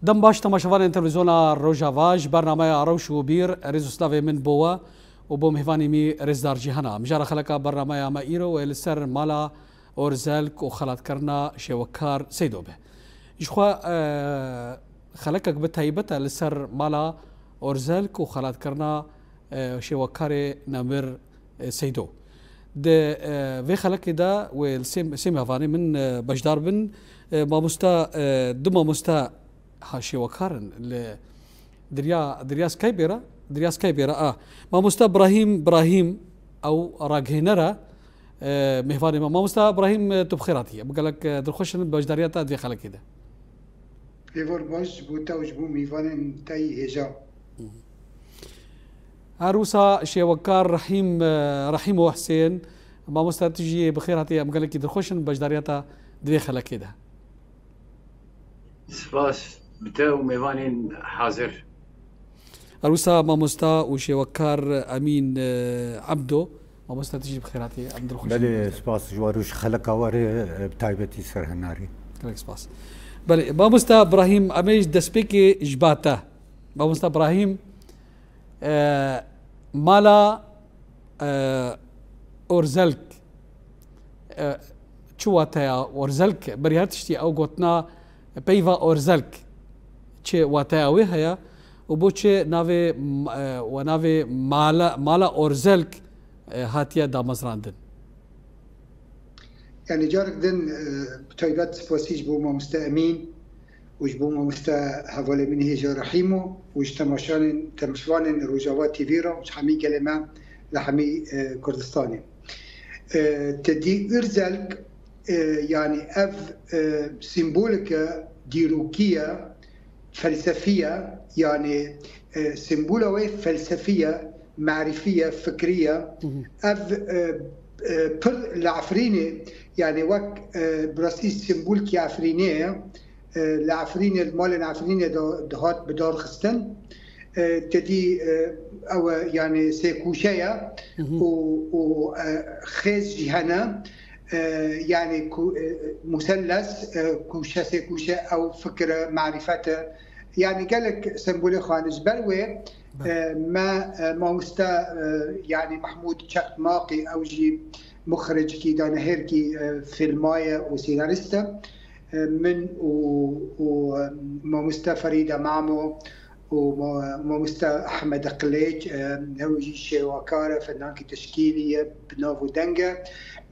دم باش تماشافان تلفزيون روجافاج برنامج روش وبير ريزو سلافي من بوا وبوم هيفاني مي ريزدار جهنا مجرى خلقا برنامج ما ايرو والسر مالا اورزالك وخلات كرنا شوكار سيدوبه يشخوا خلقك بتهيبتا لسر مالا اورزالك وخلات كرنا شوكار نمر سيدو ده في خلق ده والسيم هفاني من بجدار بن ما مستا دم مستا هاشي وكارن دريا سكايبيرا ما مستا ابراهيم او راجهنرا مهفاني ما مستا ابراهيم تبخيراتي بقول لك درخش بجداريات دي خلق كده ليفر باش بوتا وجبو ميفان تاي هجا عروسا شي وكار رحيم وحسين ما مستا تجي بخيراتي بقول لك درخش بجداريات دي خلق كده سپاس بتاو ميفانين حاضر عروسا ما مستا وشي وكار امين عبدو ما مستا تجي بخيراتي عبد الخوش بله سپاس جواروش خلقا واره بتايبتي سرهناري كلك سپاس بله ما مستا ابراهيم اميج دسبيكي جباتا ما مستا ابراهيم مالا اورزلك چواتا اورزلك بريهاتشتي او قوتنا بيفا اورزلك چه واتاوي هيا وبوچه ناوي وناوي مالا اورزلك هاتيا دامزراندن يعني جارك دن بتايبات سباسيج بو ما مستأمين وش بو ما مستا هفالي من هيجا رحيمو وش تمشوان روجاوات تيفيرا وش حمي كلمة لحمي كردستاني تدي ارزلك يعني اف سيمبوليكا ديروكية فلسفية يعني سيمبولوي فلسفية معرفية فكرية اف بر العفريني يعني وك براسيس سيمبول كي عفرينية العفريني المال العفريني دهات بدار خستن تدي او يعني سيكوشيا وخيز جهنم يعني مثلث كوشة سيكوشة او فكرة معرفته يعني قال لك سمبولي خانج بلوي ما مستا يعني محمود شق ماقي او جي مخرج كي دانا هيركي فيلماية وسيناريستا من وما مستا فريدة مامو وما مستا احمد قليج هو جي شواكارة فنان تشكيلية بنافو دنجا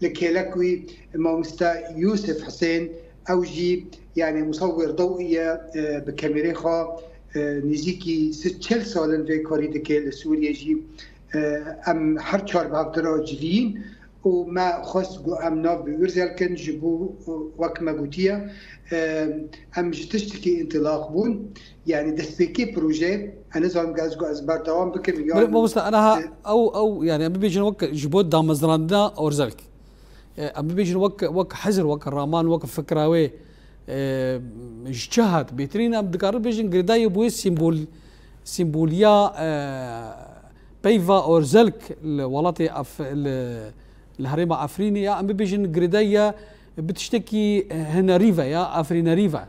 لكيلكوي ما مستا يوسف حسين او جي يعني مصور ضوئية بكاميريخا نزيكي 6 سالن في كاري دكيل سوريا جي ام هرچار بهفترا جوين وما خاص ام ناف بورزل كن جبو وك مغوتيا ام جتشتكي انطلاق بون يعني دسبيكي بروجي انا زعما غازغو از بردوام بكم يعني بس انا او يعني ام بيجي وك جبود دامزراندا اورزلك ام بيجي وك حزر وك الرامان وك فكراوي اجتهد بيترينا بدكار بيجن غرداي بوي سيمبوليا بيفا اورزلك ولاتي الهريمه عفريني يا ام بيجن غردايا بتشتكي هنا ريفا يا افرينا ريفا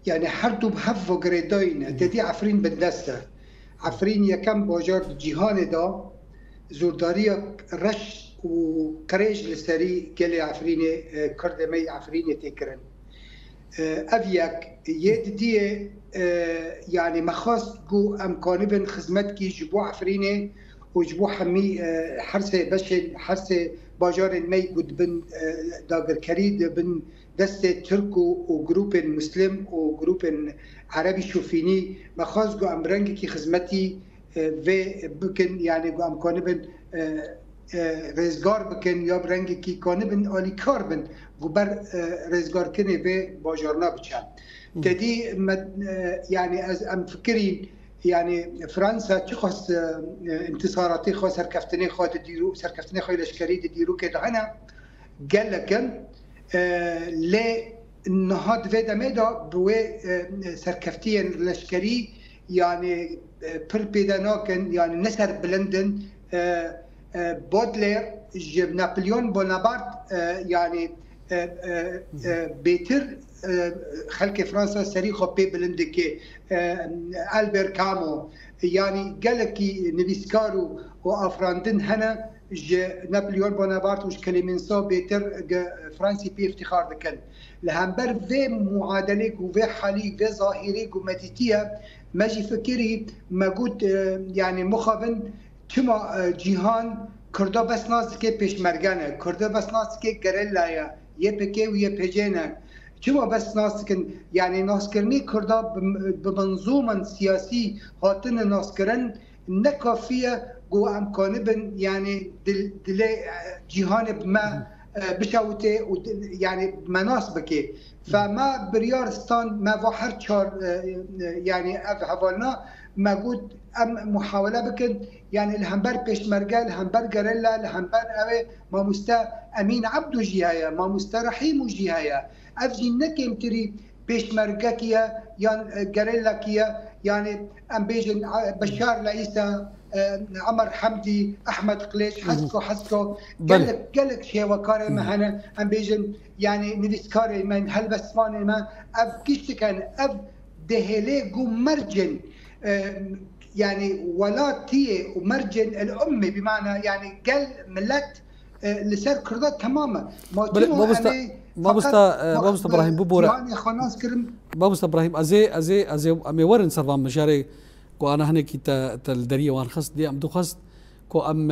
يعني حردو بحفو غرداين تدي عفرين بالدسته عفرين يا كم باجار جيهان دا زورداريا رش وكريج لسري قال عفريني كردمي عفريني تكرن افياك يدي يعني مخاص جو امكاني بن خدمتكي جبو عفريني وجبو حمي حرسه بشل حرسه باجار المي قد بن داغر كريد بن دسته تركو وجروب مسلم وجروب عربي شوفيني مخاص جو امرنجي كي خدمتي في بكن يعني جو امكاني بن رزگار بکن یا برنگی کی کانه بن آلی کار بن و بر رزگار کنه به باجارنا بچن تدی يعني از ام فکرین يعني فرنسا چه خواست انتصاراتی خواست سرکفتنی خواهد دیرو سرکفتنی خواهد لشکری دیرو که دهنه قال لكن لی نهاد ویدا میدا بوی سرکفتی لشکری يعني پر پیدا ناکن يعني نسر بلندن بودلر نابليون بونابرت يعني بيتر خلق فرنسا سريخو بي بلندكي ألبر كامو يعني قالكي نبيسكارو وأفراندن هنا نابليون بونابرت وش كليمنسو بيتر فرنسي بي افتخار دكن لهمبر في معادلك وفي حاليك في ظاهريك ومتيتيا ماجي فكري ما قلت يعني مخابن تما جيهان کرده بس ناسکه پیشمرگانه کرده بس ناسکه گرلایا یه پکی و یه پجینه چما بس ناسکن یعنی ناسکرنی کرده بمنظومه سیاسی هاتن ناسکرن نکافیه گو امکانه بن یعنی دل جهان بما بشوته يعني مناسبك فما بريارستان ما وحر شار يعني هفالنا ما قلت محاولة بكن يعني الهمبر بيشمرقة الهمبر قرلا الهمبر أوي ما مستا أمين عبدو جهايا ما مستا رحيم جهايا أفجي نكيم تري بيشمرقة كيا يعني قرلا كيا يعني أم بيجن بشار العيسى عمر حمدي احمد قليش حسكو قالك شيء وكاري ما هنا ام بيجن يعني نفسكاري من هل بس ما اف كيش كان اف دهلي جو مرجن يعني ولا تي ومرجن الامي بمعنى يعني قال ملت لسر كردات تماما ما بستا ابراهيم بوبورا يعني خلاص كرم ما بستا ابراهيم ازي امي ورن سرفان مشاري كو انا هنا كي تلدريه وان خص دي ام دو خص كو ام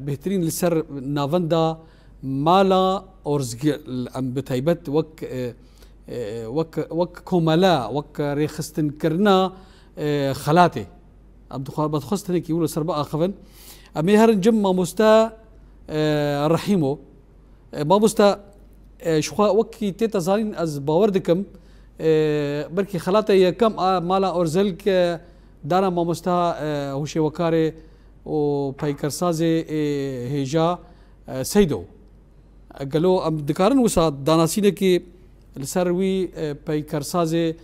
بهترين لسر نافندا مالا اورزغ ام بتايبت وك كومالا وك ريخستن كرنا خلاتي ام دو بتخص هنا كي يقولوا سربا اخفن امي هرن جم ما مستا رحيمو ما مستا شخوا وكي تيتا زارين از باوردكم بركي خلاتي كم مالا اورزلك دانا ما مستا هوشي وكاري و بايكرسازي هيجا سيدو قالوا ام دكارن وسا داناسينكي السروي بايكرسازي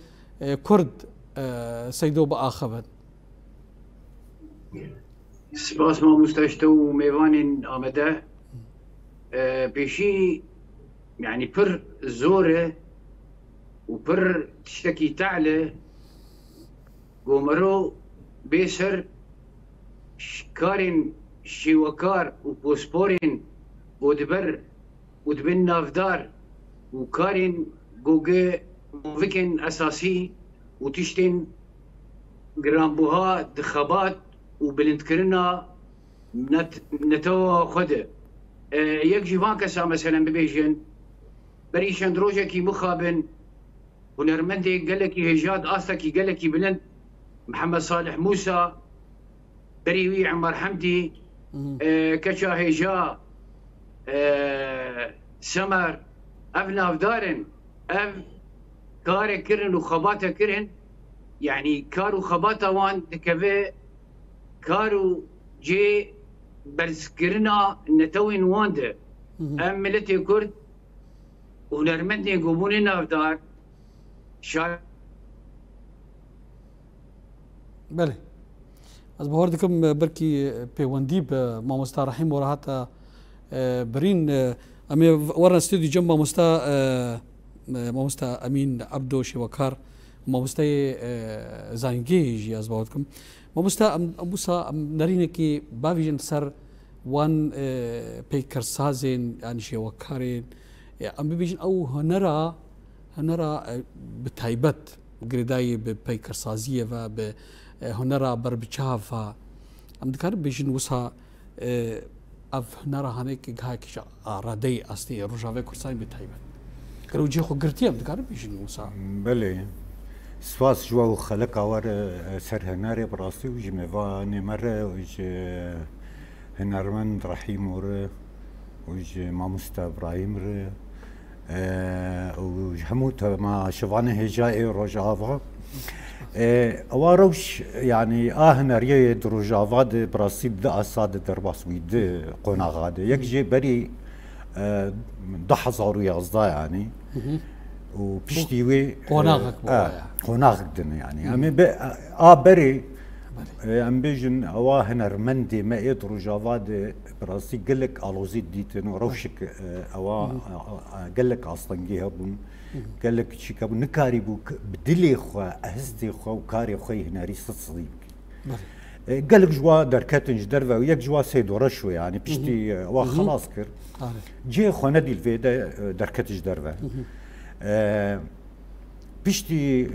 كرد سيدو باخبت سپاس ما مستشتو ميوان آمده بشي يعني پر زوره وبر تشتكي تعلى قومرو بيسر كارين شيوكار وبوسبورين ودبر ودبن نافدار وكارين جوجي موفيكن اساسي وتشتين جرامبوها دخبات وبلنتكرنا نتو خده يك جيفان كسا مثلا ببيجن بريشن دروجا كي مخابن ونرمندي قال لك هجاد اثكي قال لك بلند محمد صالح موسى بريوي عمر حمدي كشا هجا سمر ابنا دارن اف كار كرن وخباته كرن يعني كارو خباته وان دكبه كارو جي برسكرنا نتوين وانده ام ملتي كرد ونرمندي يقومون نافدار بله از بهوردكم بركي بيونديب ما مستا رحيم وراحتا برين امي ورنا استوديو جنب ما مستا امين عبدو شوكار ما مستا زانجيج از بهوردكم ما مستا موسى نرينكي بافيجن سر وان بيكرسازين يعني شوكارين ام بيجن او هنرا بتايبت قرداي ببيكرسازيه و هنرا بربچاف ام دكار بيجن وسا اف هنرا هنيك هاكش ارادي استي روجاوي كورساي بتايبت كرو جي خو قرتي ام دكار بيجن وسا بله سواس جو خلق اور سر هنري براسي وجموا نمر وج هنرمن رحيم ور وج مامستا ابراهيم وجحموت ما شفانه هجائي روجافا اواروش يعني هنريه دروجافا براسي بدا اساد درباس ويد قناغاد يكجي بري دحزارو يازدا يعني وبشتيوي قناغك قناغك دنا يعني امي بري ام بيجن اوا هنرمندي ما يدرو جافاد براسي قالك الوزيد ديتن وروشك اوا قالك اصلا جيهبون قالك شيكابو نكاري بو بدلي خو اهستي خو وكاري خوي هنا ريس صديق قالك جوا دركاتنج درفا وياك جوا سيدو رشوه يعني بشتي وا خلاص كر جي خو ندي الفيدا دركاتنج درفا بشتي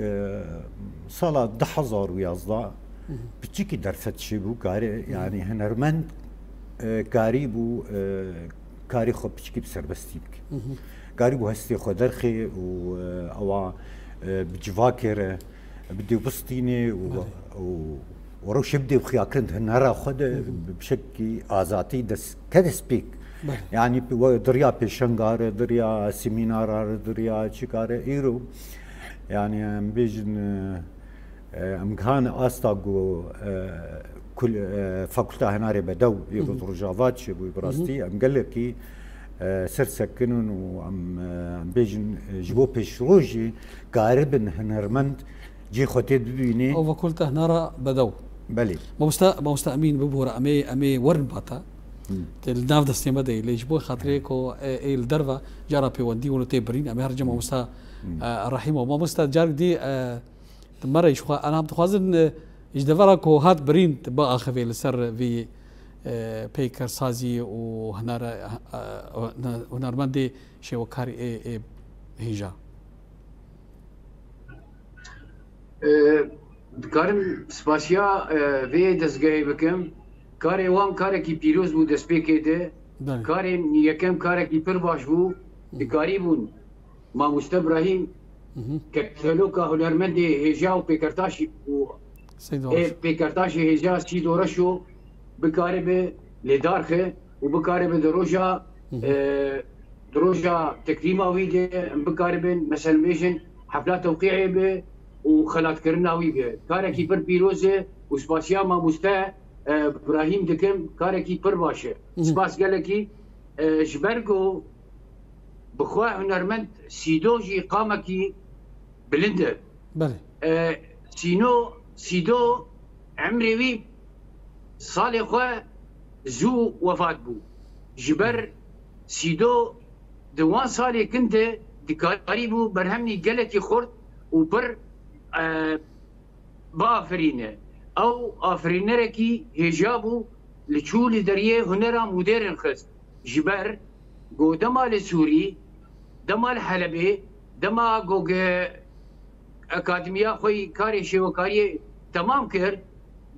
صلاة 10,000 ويازدا بتشيكي درست شبو كاري يعني هنرمند كاري بو كاري خو بتشيكي بسربستي بك كاري بو هستي خو درخي و او بجواكر بدي بسطيني وروش بدي بخياكرند هنرا خد بشكل ازاتي دس كدس بيك يعني دريا بيشنغار دريا سيمينار دريا شيكار ايرو يعني بيجن امكان استاغو كل فاكولتا هناري بدو يغدر جافات شبو براستي ام قال لك سر سكنون وام بيجن جبو بيشروجي قارب هنرمند جي خوتي بيني او فاكولتا هنارا بدو بلي موستا امين ببور امي ورن باتا الناف دستيما دي اللي جبو خاطريكو الدرفا جرى بيوندي ونتي برين امي هرجم موستا الرحيم وما موستا جارك دي مرة يشوفها أنا بتخوازن إجدفرك وهات برين تبقى خفي لسر في بيكر سازي وهنرمندي شيء وكاري هيجا كارم سباسيا في دزجاي بكم كاري وام كاري كي بيروز بو دسبيكي ده كاري يكم كاري كي برباش بو بكاريبون ما مستبراهيم كتلوكا هنرمندي هجا وبيكرتاشي بيكرتاشي هجا سيدو رشو بكاربه لدارخه وبكاربه دروجا تكريما ويجي بكاربه مثلا ميشن حفلات توقيعي به وخلات كرنا ويجي كاركي بر بيروزه وسباسيا ما مستا ابراهيم دكم كاركي بر باشه سباس قالكي جبركو بخوا هنرمند سيدوجي قامكي بلنده بله سيدو عمري وي صالح خوا زو وفات بو جبر سيدو دوان صالح كنت دكاريبو برهمني قالتي خورد وبر بافرينه او افرينركي هجابو لتشول دريه هنرا مدير خست جبر جو دمال سوري دمال حلبي دما جوج اكاديميا خوي كاري شوكاري تمام كر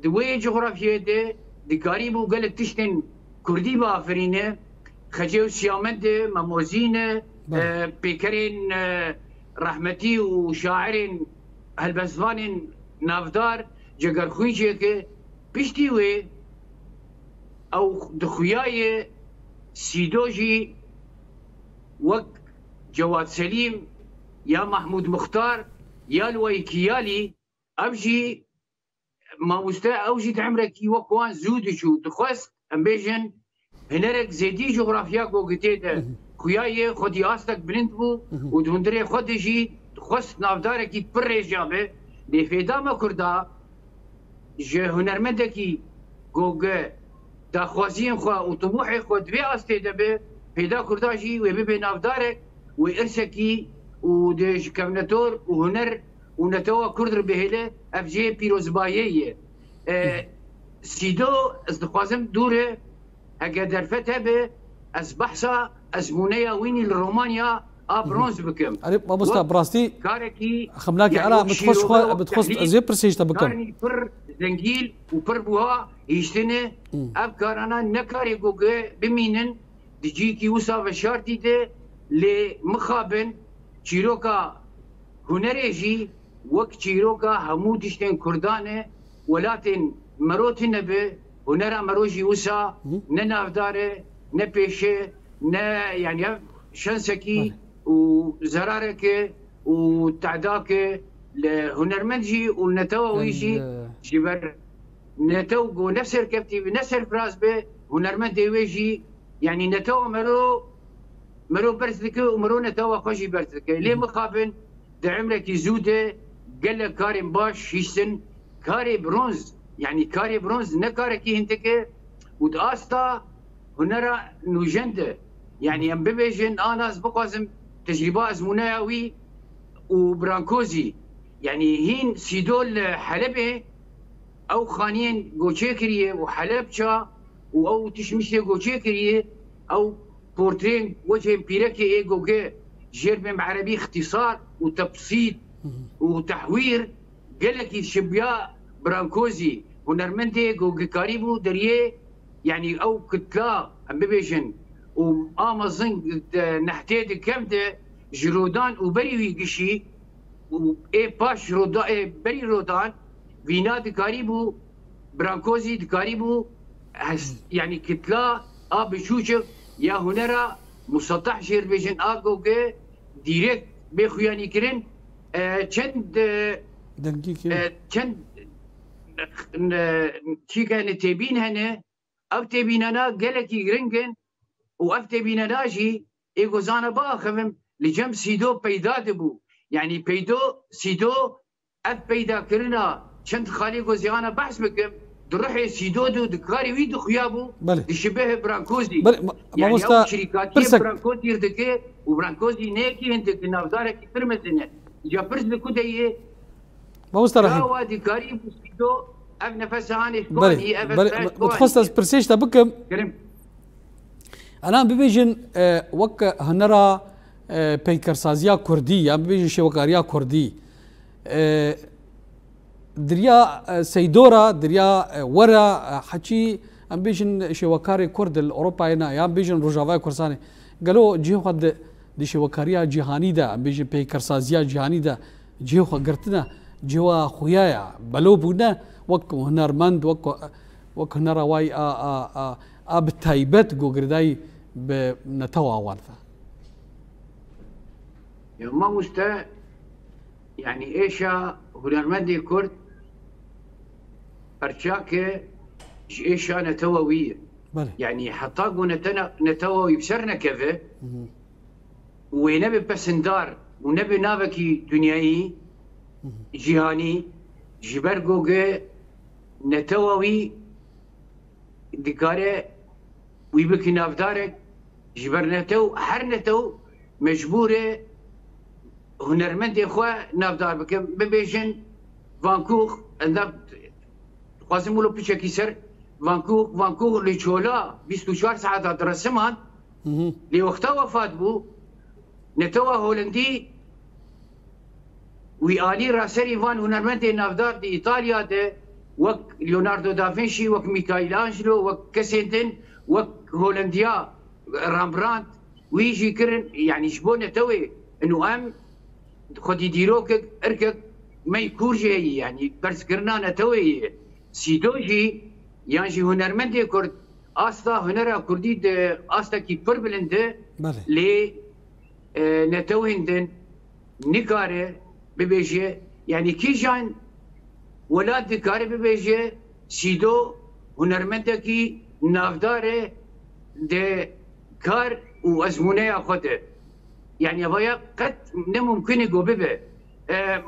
دوي جغرافيا دي دكاريبو قال تشتن كردي بافرينه خجيو سيامد مموزين بيكرين رحمتي وشاعرين هالبزفان نافدار جگر خويجي كه بيشتي وي او دخوياي سيدوجي وك جواد سليم يا محمود مختار يا الويكيالي ابجي ما مستا اوجي عمرك وكوان زودشو دخوست امبيجن هنرك زيدي جغرافيا كوغتيتا خوياي خدي استك بلند بو ودوندري خدجي دخوست نافداركي بريجابه دي فيداما كردا جه هنرمندكي جوج داخوازين خو وطموحي خو دوي استي دبه فيدا كرداجي وبيبي نافدارك وارسكي ودج كمنتور وهنر ونتوا كردر بهله افجي بيروزباييه سيدو از دخوازم دوره اگه درفته به از بحثا از مونيا ويني لرومانيا برونز بكم أنا ما بستا براستي كاركي خمناك يعني أنا بتخش زي برسيج تبكم كارني بر زنجيل وبر بوها يشتني أبكار أنا نكاري جوجا بمينن ديجيكي وصا وشارتي ده لمخابن شيروكا هنريجي وك شيروكا همودشتن كردانه ولكن مروتنا به هنرا مروجي وصا ننافداره نبيشه يعني شنسكي وزرارك وتعداك لهنرمندجي ونتوا ويجي جبر نتو جو نفس ركبتي بنفس الفراس به هنرمندي ويجي يعني نتوا مرو برزك ومرو نتوا خوشي برزك ليه مخابن دعمرك زوده قال لك كارم باش يسن كاري برونز يعني كاري برونز نكاركي هنتك وداستا هنرا نوجنده يعني ام بيجن انا بقازم تجربه ازموناوي وبرانكوزي يعني هين سيدول حلبه او خانين جوتشيكريه وحلبشا او تشمشي جوتشيكريه او بورترين وجه بيركي اي جوجي جيربم عربي اختصار وتبسيط وتحوير قال لك شبيا برانكوزي ونرمنتي جوجي كاريبو دريه يعني او كتلا ام بيجن وامازون نحتاج كمده جرودان وبري قشي واي باش رودا اي بري رودان فينا دكاريبو برانكوزي دكاريبو يعني كتلا بشوشف يا هنرا مسطح جير بيجن جوجي ديريكت بخوياني كرين چند چند شي كان تبين هنا او تبيننا قالكي جرينجن واف تبيننا جي ايغوزانا باخم لجم سيدو بيدا دبو يعني بيدو سيدو اف بيدا كرنا چند خالي غوزيانا بحث بكم دروحي سيدو دو دكاري ويدو خيابو دشبه برانكوزي يعني او شركاتي برانكوزي يردكي وبرانكوزي نيكي هندك نافدارك ترمزنه جا برز لكوديه ما مسترحي هو دكاري سيدو اف نفس هاني شكوني اف متخصص برسيش تبكم الان ببيجن وك هنرا بيكرسازيا كردي يعني ببيجن شوكاريا كردي دريا سيدورا دريا ورا حكي ام بيجن شوكاري كرد الاوروبا هنا يعني بيجن روجافاي كورساني قالوا جيو قد دي شوكاريا جهاني دا ام بيجن بيكرسازيا جهاني دا جيو قرتنا جوا خويايا بلو بونا وك هنرمند وك هنرا واي بتايبت جوجرداي بنتوا وارثه ما مستا يعني ايشا هنرمندي كرد ارشاكه ايشا نتوويه يعني حطاقو نتووي بسرنا كذا ونبي بسندار ونبي نابكي دنياي جهاني جبرجوجي نتووي دكاره ويبكي نافدارك جبرنتو حرنتو مجبوره هنرمندي اخوه نافدار بكم ببيجن فانكوخ اندب قاسم له بيشكي سر فانكوخ لشولا 24 ساعه درسمان لي وقتها وفات بو نتوا هولندي ويالي راسري فان هنرمندي نافدار دي ايطاليا ده وك ليوناردو دافنشي وك ميكايل انجلو وك كاسينتن وك هولنديا رامبراند ويجي كرن يعني شبونه توي انه ام خد يديروك اركك ما يكورجي يعني برس كرنا توي سيدوجي يعني هنرمندي كرد استا هنرا كردي استا كي بربلند لي نتوهندن نكاره ببيجي يعني كي جان ولاد دكاره ببيجي سيدو هنرمندكي نافداره ده كار وازمونه اخوته يعني ابايا قد ممكن يقوببه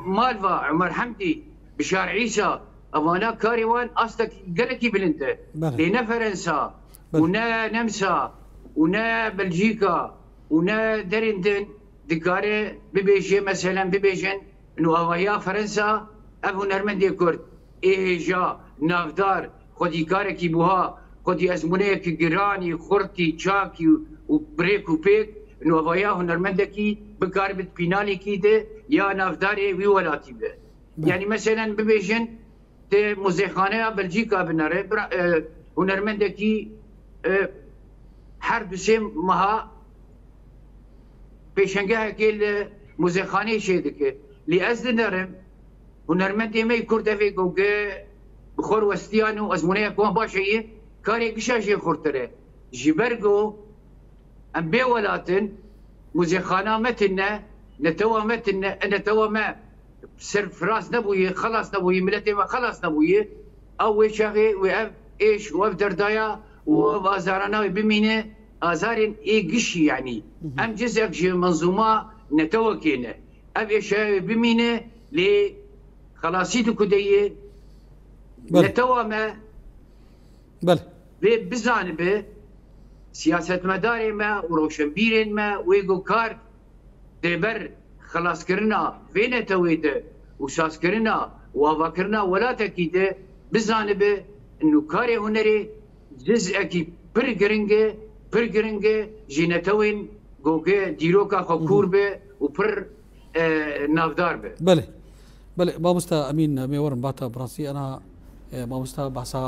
مالفا عمر حمدي بشار عيسى ابانا كاريوان اصلك قالكي بلنته لنا فرنسا ونا نمسا ونا بلجيكا ونا درندن دكاره ببيجي مثلا ببيجن انه ابايا فرنسا ابو نرمندي كرد ايجا نافدار خدي كاركي بوها خدي ازمونه كي جيراني خورتي تشاكي وبريك وبيك انه ابايا هنرمندكي بقاربة بينالي كيده يا نافداري وي ولاتي به يعني مثلا ببيجن تي موزيخانه بلجيكا بنره هنرمندكي هر دوسم مها بيشنگه كل موزيخانه شيدك لي ازد نرم هنرمندي مي كرد في جوجه بخور وستيانو ازمونه كون باشيه كاري قشاجي خورتره جبرجو ام بي ولاتن موزيخانه متنا نتوا متنا نتوا ما سر فراس نبوي خلاص نبوي ملتي ما خلاص نبوي او شاغي واف ايش واف دردايا وبازارنا بمينه ازارين اي قشي يعني ام جزء منظومه نتوا كينه اب ايش بمينه لي خلاصيتو كديه لتوا ما بله بزانبه سياسة مداري ما وروشنبيرين ما ويقو كار دبر خلاص كرنا فين تويته وساس كرنا وافا كرنا ولا تكيده بزانبه انه كاري هنري جزء اكي برجرنجه جينتوين جوجي ديروكا خكوربه وبر نافدار به بله ما مستا امين ميورن باتا براسي انا ما مستا بحسا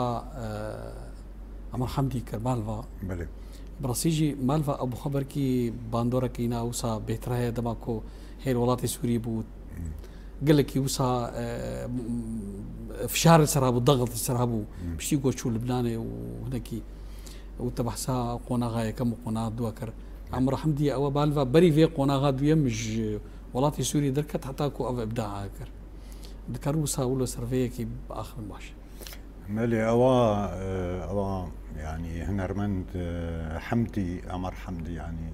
عمر حمدي كرمالفا بله براسيجي مالفا ابو خبر كي باندورا كينا وسا بيترها دماكو هي الولايات السوري بود قال لك يوسا فشار السراب الضغط السراب بشتي شو لبناني وهناكي وتبحسا قناغا كم قناغ دوكر عمر حمدي او بالفا بري في قناغا دويمج ولايات سوري دركت حتى كو ابداع هكر ذكروسا ولا سيرفي كي باخر المعش مالي اوا يعني هنرمند حمدي عمر حمدي يعني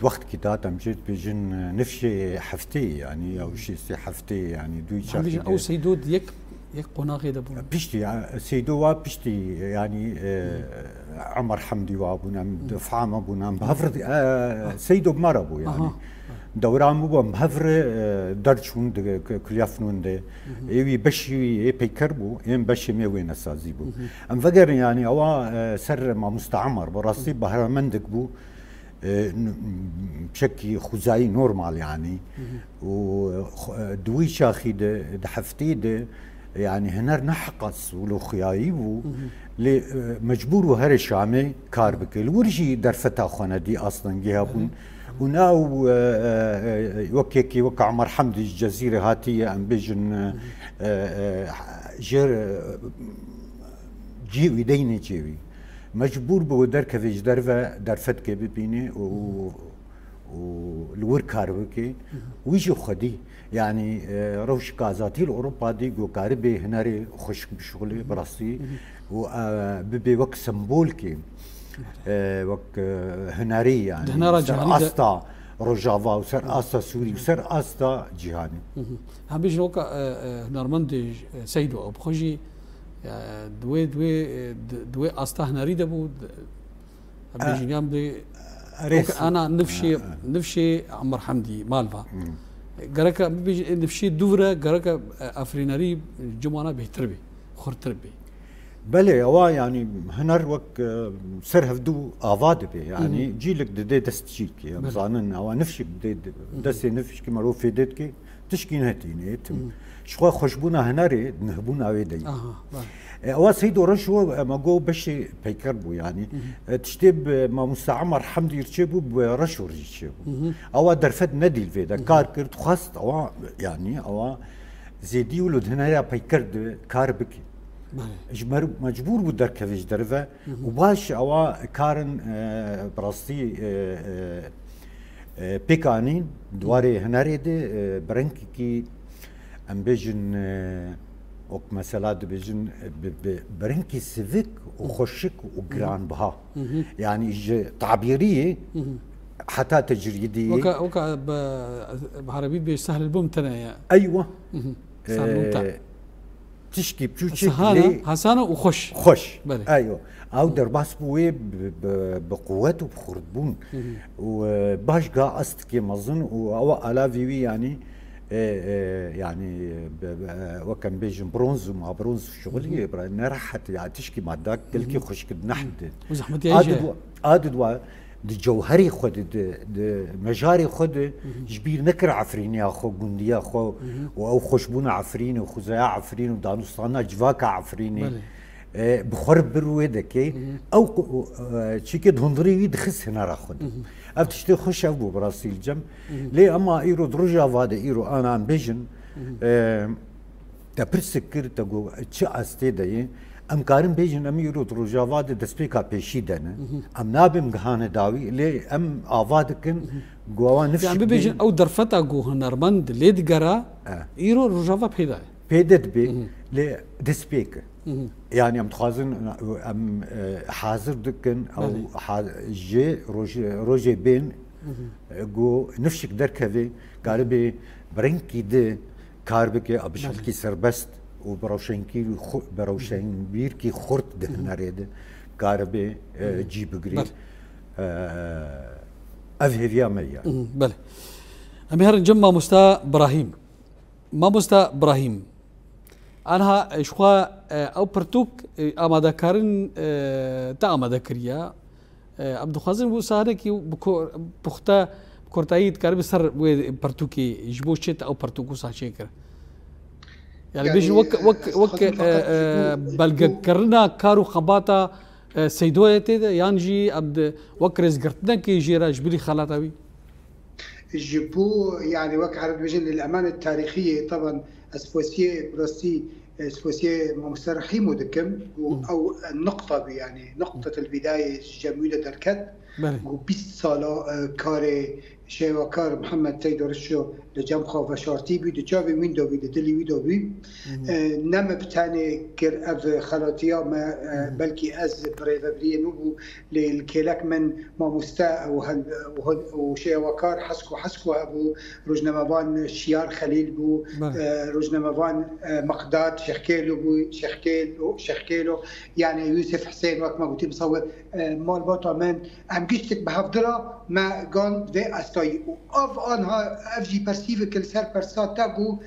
وقت كتاتا مشيت بجن نفشي حفتي يعني او شيء سي حفتي يعني دوي شاكي او سيدود يك قناغي دبو بيشتي سيدو بيشتي يعني عمر حمدي وابونا دفعام ابونا بهفر سيدو بمربو يعني دوران مو بهفر درجون كليافنون ده ايوي بشي بيكربو ام بشي مي وين اسازيبو ام فكر يعني او سر ما مستعمر براسي بهرمندك بو بشكل خزائي نورمال يعني ودوي شاخي ده حفتي ده يعني هنر نحقص ولو خيايبو مجبور وهر الشامي كاربك الورجي درفتا خنا دي اصلا جيابون وناو وكيكي وك عمر حمدي الجزيره هاتيه ام بيجن جير جيوي ديني جيوي مجبور بو دركفيج درفت كي ببيني والور كاربكي ويجي خدي يعني روش كازاتي الاوروبا دي جو كاربي هناري خشك بشغلي براسي وببي وك سمبولكي وك هناري يعني سر استا روجافا وسر استا سوري وسر استا جهاني هم بيجي وك هنرمند سيدو او بخجي دوي استا هناري دبو بيجي جنب انا نفشي عمر حمدي مالفا قرك نفشي دورة قرك افريناري جمانه بيتربي خرتربي بله هو يعني هنر وك سر هفدو افاد بي يعني جيلك دي دستجيك يعني ظانن هو نفشي بدي دسي نفش كما رو فيدتك تشكي نهتيني شخوا خشبونا هنري نهبونا ويدي هو سيدو رشوه ما جو بشي بيكربو يعني تشتب ما مستعمر حمدي يرتشبو برشو ريتشبو هو درفد ندي الفيدا كاركرت خاص هو يعني هو زيدي ولد هنا بيكرد كاربكي مجبور بدر كفيش درفه وباش هو كارن براستي بيكانين دواري هناري دي برنكي كي ام بيجن وك مثلا بيجن برنكي سيفيك وخشك وجران بها يعني تعبيريه حتى تجريديه وكا بعربي بيسهل البمتنا يعني ايوه سهل ممتع تشكي بشوشك حسانه وخش ايوه او درباس بوي بقوته بخردبون وباش قا استكي مظن او الافيوي يعني يعني وكان بيجن برونز ومع برونز في شغلي نرحت يعني تشكي مع داك كلكي خشك نحد وزحمتي ادد دي جوهري خود دي مجاري خود جبير نكر عفريني اخو جندي اخو او خشبون عفريني وخزايا عفريني ودانوستانا جواكا عفريني بخرب برويدك او شيكي دهندري ويد خس هنا راخد افتشتي خش ابو براسي الجم لي اما ايرو درجه فاده ايرو انا ام بيجن تبرسكر تقو تشا استيداي ام كارم بيجن ام يرو درجه فاده دسبيكا بيشيدنا ام نابم غهانه داوي لي ام افادكن جوا نفس يعني بيجن او درفتا جو هنرمند ليدغرا ايرو رجافا بيدا بيدت بي لي دسبيكا يعني ام تخازن ام حاضر دكن او جي روجي بين جو نفشك دركفي قاربي برنكي دي كاربكي ابشلكي سربست وبروشنكي بروشنبير كي خرط ده نريد كاربي جيب جري أذهب ميا بله أمير جمع مستا إبراهيم ما مستا إبراهيم أنها شخوا أو برتوك أما ذكرن تا ذكريا عبد الخازن بوسانه كي بختا بكورتايد كارب سر برتوكي يجبوشت أو برتوكو ساشيكر يعني بيجي وك بلغكرنا كارو خباتا سيدويته يانجي عبد وكرز قرتنا كي جيرا جبلي خلاطوي جبو يعني وك عرب بيجن للأمانة التاريخية طبعا اسفوسيه براسي اسفوسيه مسترحي مدكم او النقطه يعني نقطه البدايه جميله دركت و20 ساله كاري شيوكار محمد تيدورشو لجمخه وشارتي بي دچاوي ويندو بي دلي ويدو بي نم بتاني كر اف خلاطيا ما بلكي از بريفبري نو للكلك من ما مستا وشيوكار حسكو ابو رجنمبان شيار خليل بو رجنمبان مقداد شيخكيلو بو شيخكيلو يعني يوسف حسين وقت ما قلت مصور مال باطا من ام قشتك بهفدرا ما قان في استاي واف انها اف جي برسيف كل سر برسات تاكو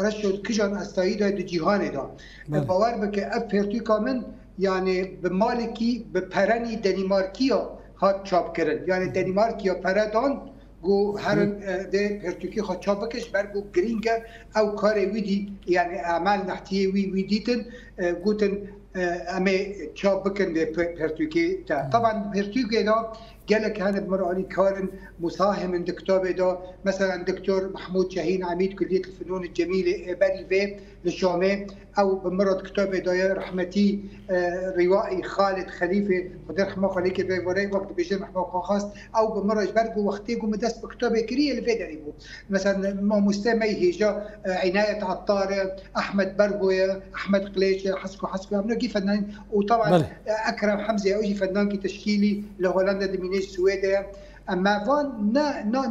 رشد كجان استاي دا جيهان دا باور بك اف بيرتو كامن يعني بمالكي ببراني دنماركيا هات چاپ کرد يعني دنماركيا پردان گو هر ده پرتوکی خود چاپ بکش برگو گرینگ او کار ویدی يعني اعمال نحتیه ویدیتن گوتن اما چاپ بکن ده پرتوکی تا طبعا پرتوکی دا قالك هذا بمرأة كارن مساهم دكتور دا مثلا دكتور محمود شاهين عميد كلية الفنون الجميلة بريفي للشامي أو بمرأة دكتور دا رحمتي روائي خالد خليفة خد رحمه خليك بوري وقت بيجي رحمه خاص أو بمرأة برجو وقتيجو مدرس دكتور كريه اللي فيدريبو مثلا ما مستمع هيجا عناية عطار أحمد برجويا أحمد قليش حسكو هم نجي فنان وطبعا أكرم حمزة أوجي فنان كي تشكيلي لهولندا دمينيش سويديا اما فان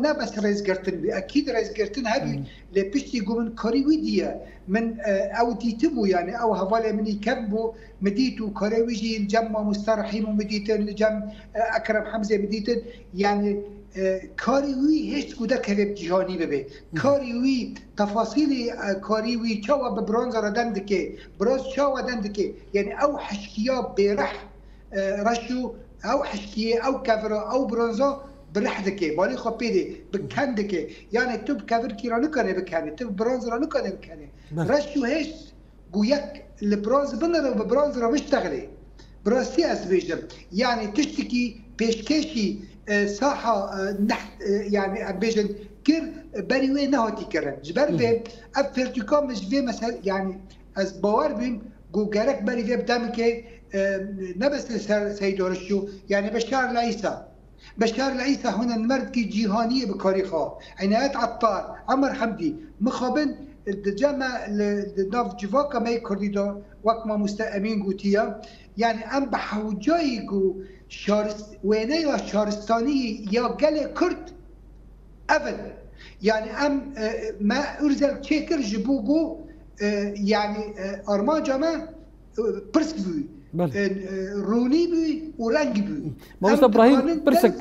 نا بس رزقرتن اكيد رزقرتن هذه لبشتي قومن كوريويديا من او ديتبو يعني او هفاله مني كبو مديتو كوريويجي الجمع مسترحيم ومديتن الجم اكرم حمزه مديتن يعني كاريوي هيش كودا كلب جهاني ببي كاريوي تفاصيل كاريوي تشوا ببرونز ردندكي بروز تشوا دندكي يعني او حشكيا برح رشو او حشكيه او كفر او برونزو برحدكي بالي خبيدي بكندكي يعني تب كفر كيرانو كاني بكاني تب برونز رانو كاني بكاني رشو هيش قويك البرونز بنر وبرونز را مشتغلي براسي اسبيجم يعني تشتكي بيشكشي ساحه نحت يعني بيجن كير بريوي نهاتي كرن جبر في افرتكم مش في مثلا يعني از باور بين جوجرك بري في بدمكي نبس سيدورشو يعني بشار العيسى هنا المرد كي جيهانية بكاريخا عنايات عطار عمر حمدي مخابن الجامعة ناف جفاكا ماي كرديدا وقت ما مستأمين قوتيا يعني ام بحوجايقو وينه يا شارستاني يا قل كرد ابدا يعني ام ما ارزل تشيكر جبوقو يعني ارما جامع برسك بي روني بي ورنج بي ما مست ابراهيم برسك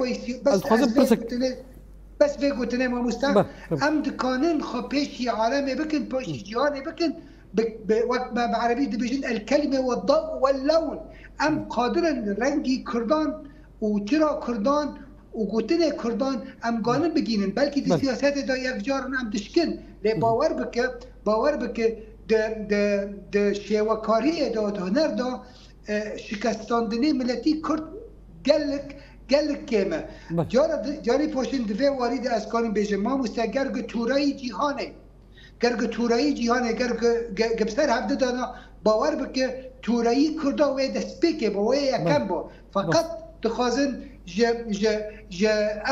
بس في قلت ما مست ام دكانن خبيشي عالمي بكن بوشي جهاني بكن وقت ما بعربي دبيجن الكلمه والضوء واللون ام قادرا رنجي كردان وترى كردان وقلتنا كردان ام قانون بجينن بلكي دي سياسات دا يفجارن ام دشكن لي باور بك د شیوکاری دا هنر دا شکستاندنی ملتی کرد گلک کمه جاری پاشین دوی وارد از کاریم بیجه ما مستقرگ تورایی جیهانه گرگ بسر هفته دانا باور بکه تورایی کردا و دست بکه با وی یکم با فقط دخوازن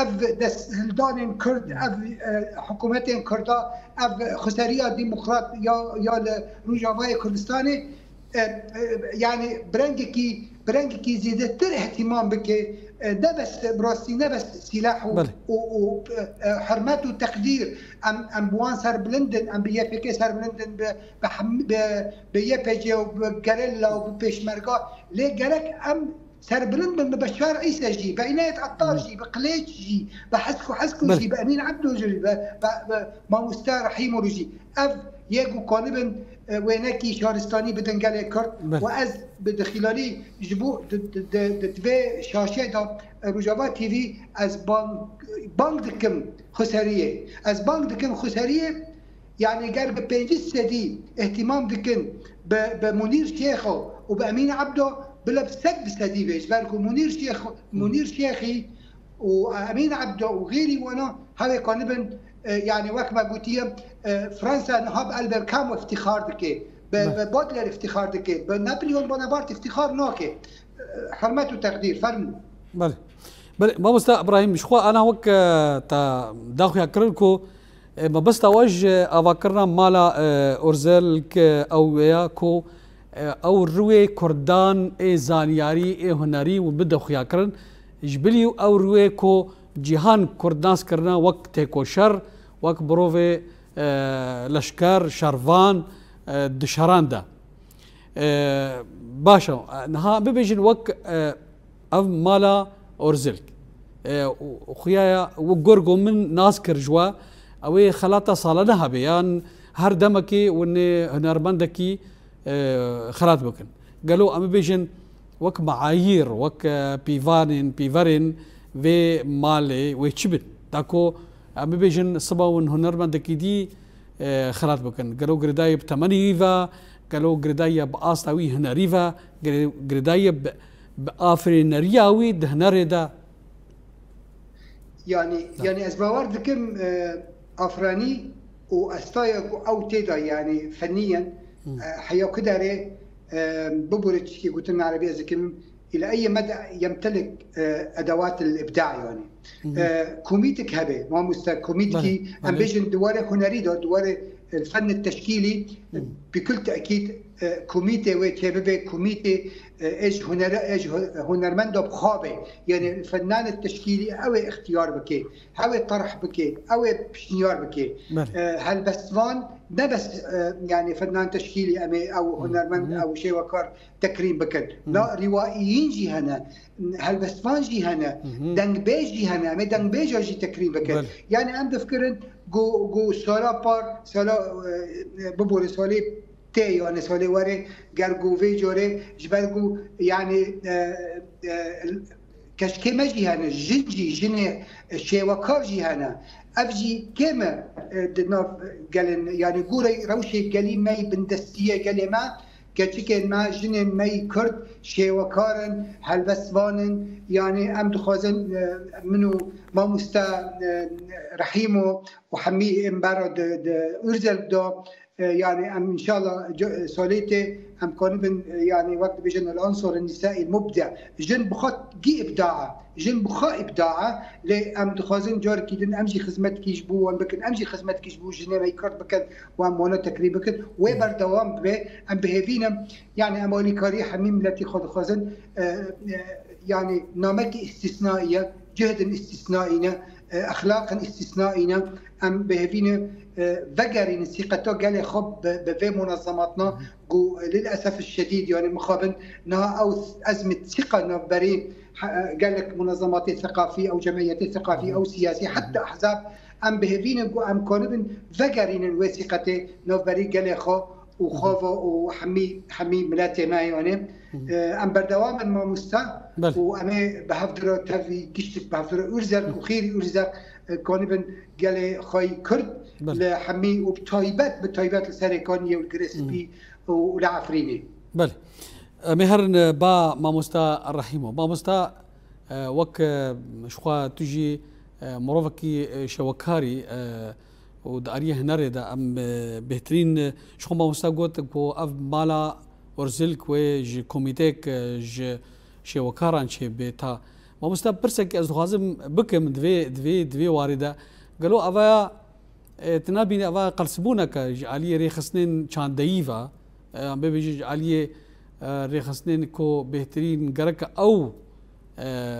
اف دست هلدان کرد اف حکومت کردا اف خسریا ديمقراط یا روجاوای کردستانی يعني برنجكي زيادة اهتمام بك ده بس براسي ده بس سلاح وحرمات وتقدير ام بوان سر بلندن ام بي بي كي سر بلندن بي بي جي وبجاريلا وبيشمركا ليه جالك ام سر بلندن ببشار عيسى جي بعناية عطار جي بقليج جي بحسكو جي بأمين عبدو جي بماموستا رحيم جي اف يجو قالبا وينكي شهرستاني بدن قال كرد واز بدخلالي جبو دتبي شاشه دا روجافا تي في از بانك دكم خساريه از بانك دكم خساريه يعني قال ببينجي سدي اهتمام دكن بمنير شيخو وبامين عبده بلا بسد بسدي بيش بالكم منير شيخي وامين عبده وغيري وانا هذا قالبا يعني وقت ما قلت فرنسا نهاب البر كام افتخار دكي ببودلر افتخار دكي بنابليون بونابرت افتخار نوكي حرمات وتقدير فرمو بله ما مستا ابراهيم مش انا وك تا داخل يكرلكو ما بس توج افكرنا مالا اورزلك او ياكو او روي كردان اي زانياري اي هنري وبدا خياكرن جبليو او روي كو جيهان كردناس كرنا وقت كوشر وقت بروفي لشكر شرفان دشراندا باشا نها ببيجن وك اف مالا اورزلك وخيايا وقرقو من ناس كرجوا اوي خلاطه صالنها بيان هر دمكي وني هنرمندكي خلات بكن قالوا ام بيجن وك معايير وك بيفارين في مالي ويتشبن تاكو ام بيجن صبا ون هنرمندكي دي خلات بكن قالوا قرداي بتمنيفا قالوا قرداي باستاوي هنريفا قرداي بافرين رياوي دهنردا يعني اسباور ذكم افراني واستايق او تيدا يعني فنيا حيا كداري ببرج كي قلت لنا عربيه ذكم الى اي مدى يمتلك ادوات الابداع يعني كوميتك هبه ما مست كوميتكي امبيجن دواره هنريدو دواره الفن التشكيلي بكل تاكيد كوميتي وتشبه كوميتي ايش هنرمندو بخابه يعني الفنان التشكيلي او اختيار بكي او طرح بكي او بشنيار بكي هل بسوان ده بس يعني فنان تشكيلي امي او هنرمند او شيء وكار تكريم بكن لا روائيين جي هنا هل بسوان جي هنا دنبيج جي هنا امي دنبيج جي تكريم بكن يعني ام بفكرن جو سالا بار سالا ببول سالي تي يعني سالي وري جرجو في جوري جبرجو يعني كشكي مجي هنا جنجي جني شيء وكار جي هنا افجي كما قال يعني قوري روشي قالي ماي بندستيه قالي ما كتشكل ما جنين ماي كرد شيء وكارن هالبسوانن يعني ام دخازن منو ما مستا رحيمو وحمي امبارد ارزل دو يعني ام ان شاء الله سوليتي ام كونبن يعني وقت بيجن العنصر النسائي المبدع جن بخط جي ابداعه جن بخا ابداعه لي ام دخازن جار كيدن امشي خدمتك يجبو وان بكن امشي خدمتك يجبو جني ما يكرد بكن وان مونا تقريبا بكن وبر دوام به ام بهفينا يعني امالي كاري حميم التي خد خازن يعني نامك استثنائيه جهد استثنائينا اخلاقا استثنائينا ام بهفينا فقرين الثقة قال خب بفي منظماتنا للأسف الشديد يعني مخابن نها أو أزمة ثقة نبرين قال لك منظمات ثقافية أو جمعيات ثقافية أو سياسية حتى أحزاب أم بهفين أم كونبن فقرين الوثيقة نبرين قال خو وخوفه وحمي ملاتي ما يعني أم بردوام ما مستا وأمي بحفظر تفي كشتك بحفظر أرزق وخير أرزق كونبن قال خاي كرد لحمي وبتايبات السريكانية والكريسبي والعفريني. بله مهرن با ماموستا الرحيمو ماموستا وك شخوا تجي مروفكي شوكاري وداريه هنردا ام بهترين شخوا ماموستا قلت كو اف مالا اورزلك وج كوميتيك ج شوكاران شي بيتا ماموستا برسك از خازم بكم دوي وارده قالوا افا تنابين افا قرصبونك علي ريخسنين كان دايفا ببيجي عليه ريخسنين كو بهترين جرك أو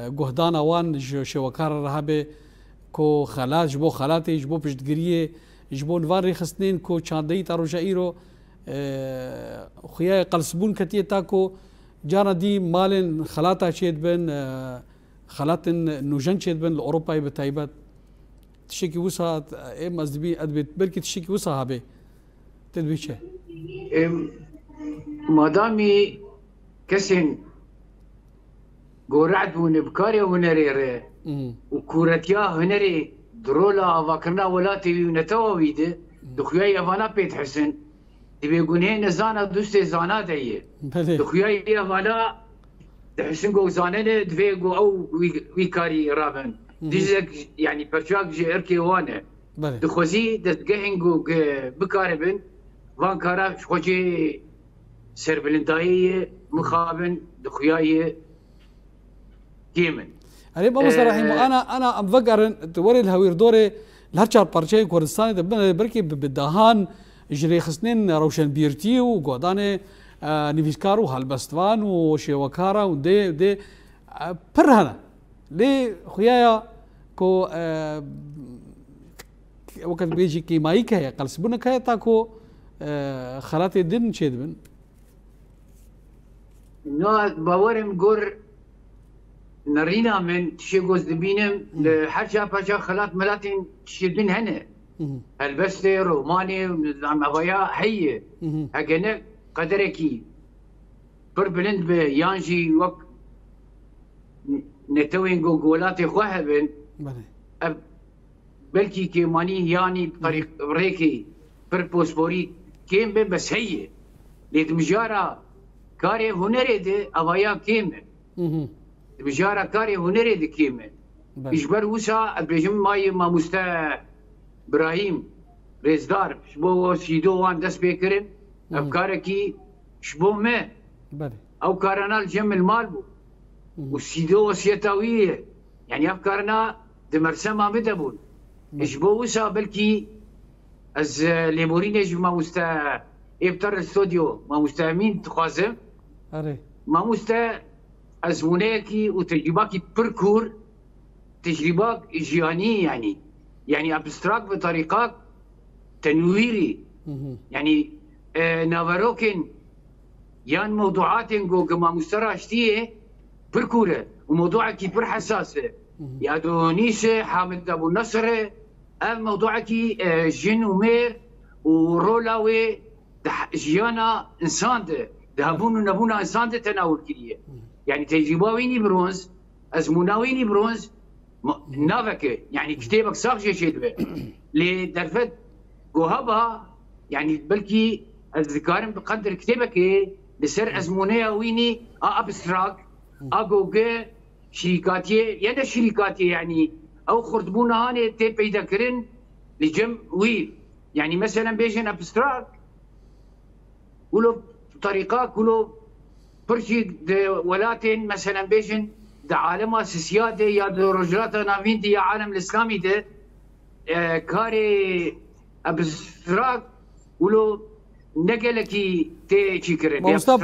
جهدانا وان شوكار رهبه كو خلات جبو خلاتي جبو بجدقريه جبو نفان ريخسنين كو شاندي تارو جايرو خيا قلسبون كتيه تاكو جانا دي مالن خلاتا شيد بن خلات نوجن شيد بن الأوروبا بتايبات تشيكي وسا ام ازدبي ادبت بلكي تشيكي وسا هابي تدبي شيء مادامي كسن قرعت ونبكاري ونريره وكورتيا هنري درولا افاكرنا ولاتي ونتويده دخيا افانا بيت حسن تبي يقولين زانا دوستي زانا دي دخيا افانا تحسن جو زاننه دفيقو او ويكاري رابن ديزك يعني برشاك جي اركي وانا دخوزي دتجهنجو بكاربن وان كارا خوجي سربلنداي مخابن دخياي كيمن أنا بمصدر رحيم أنا أفكر توري الهوير دوري لهرشار بارشي كردستان دبنا بركي بدهان جري خسنين روشن بيرتي وقعداني نيفيسكارو هالبستوان وشيوكارا ودي برهنا لي خيايا كو وقت بيجي كيماي كهي قلسبونا كهي تاكو خلاتي دين شيد بن نو باورم غور نرينا من تشي جوز دبينم لحرشا باشا خلات ملاتين تشيدين هنا البستي روماني عم ابايا هي هكذا قدركي بر بلند بيانجي وق نتوين جولاتي خوهبن بلكي كيماني يعني بطريق بريكي بر بوسبوري كيم بس هي ليت مجارة كاري هنري دي ابايا كيم مجارة كاري هنري دي كيم إجبر وسا بيجم ماي ما مستا إبراهيم رزدار شبو سيدو وان دس بيكرن أفكاركي شبو ما أو كارنا الجم المالبو والسيدو وسيتاويه يعني أفكارنا دمرسا ما مدبون إجبو وسا بلكي از ليمورين إجب ما مستا إبتر الاستوديو ما مستا مين تخازم ما مستا أزمونيكي وتجرباكي بركور تجربة جيانية يعني أبستراك بطريقة تنويري يعني نافروكن يان موضوعات جو كما مسترى اشتيه بركورة وموضوعك بر حساسة يا دونيسة حامد أبو النصر موضوعك جن ومير ورولاوي جيانا إنسان دهبون ونبونا إنسان تناول كلية يعني تجربة ويني برونز أزموناويني برونز نافكه يعني كتابك صاغ شيء به لدرفت جوهبا يعني بلكي الذكارم بقدر كتابك لسر ازمونيه ويني ابستراك اجوجي شركاتي يعني شركاتي يعني او خردبونا هاني تي بيدا كرن لجم ويل يعني مثلا بيجن ابستراك ولو طريقه كله برشي ولاتين مثلا بيجن ده عالم السيادة يا ده رجلات نافين دي عالم الإسلامي ده كاري أبستراك ولو نقلكي تي شكرا ما مستوى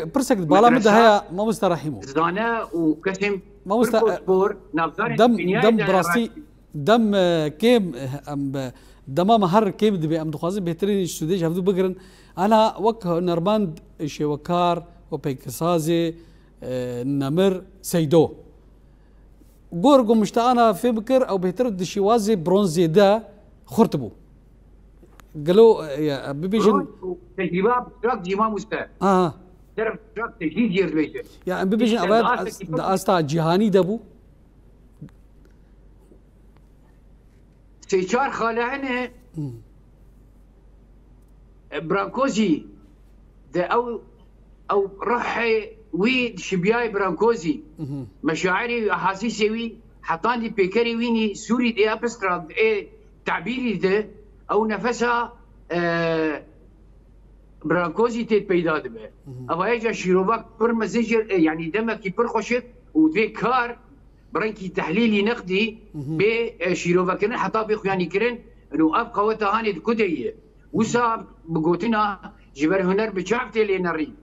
برسك بالا مدة هي ما مستوى رحيمه زانا وكسم ما مستوى دم براسي دم كيم دم مهر كيم دبي أم دخازين بهترين السوديش هفدو بقرن أنا وقه نرماند شوكار وبيكسازي نمر سيدو قورقو مشتاقنا في بكر او بيترد شوازي برونزي دا خرطبو قالوا يا بيبيجن تجربه بتراك ديما مستا تعرف تراك تجديد يربيجن يعني بيبيجن اباد استا جهاني دبو سيشار خالعنا برانكوزي ده او روحي وي شبياي برانكوزي مشاعري احاسيسي وي حطاني بيكري ويني سوري دي ابستراكت تعبيري ده او نفسها برانكوزي تيت بيدا دبه ابا اجا شيروباك بر مزيجر يعني دمكي بر خوشت ودي كار برانكي تحليلي نقدي بشيروباكن حتى بخياني كرن انه ابقى وتهاني كديه وسا بقوتنا جبر هنر بشعبتي اللي نرين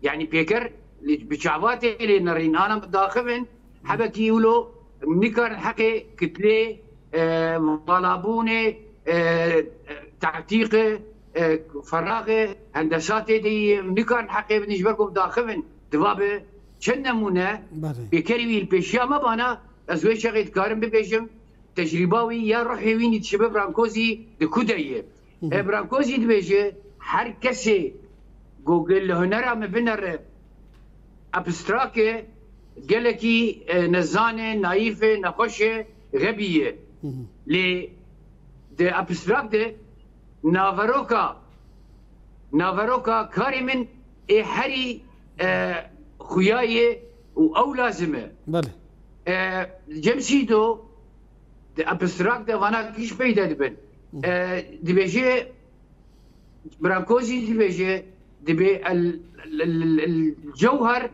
يعني بيكر بشعباتي اللي نرين انا داخل حبكي يقولوا نكر حقي كتله مطالبونه تعتيقه فراغه هندساتي دي نكر حقي بالنسبه لكم داخل دبابه شن نمونه بكري البيشيا ما بانا ازوي شغيت كارم ببيشم تجرباوي يا روحي وين يتشبه برانكوزي دكوديه برانكوزي دبيجي هر كسي جوجل هنرا مبنر ابستراكه قالكي نزانه نايفه نخوشه غبيه لي دي ابستراكت نافاروكا كاري من هري خيايه او لازمه بله جمسيدو دي ابستراكت وانا كيش بيدا دبن دي بيجي برانكوزي دي بيجي دي الجوهر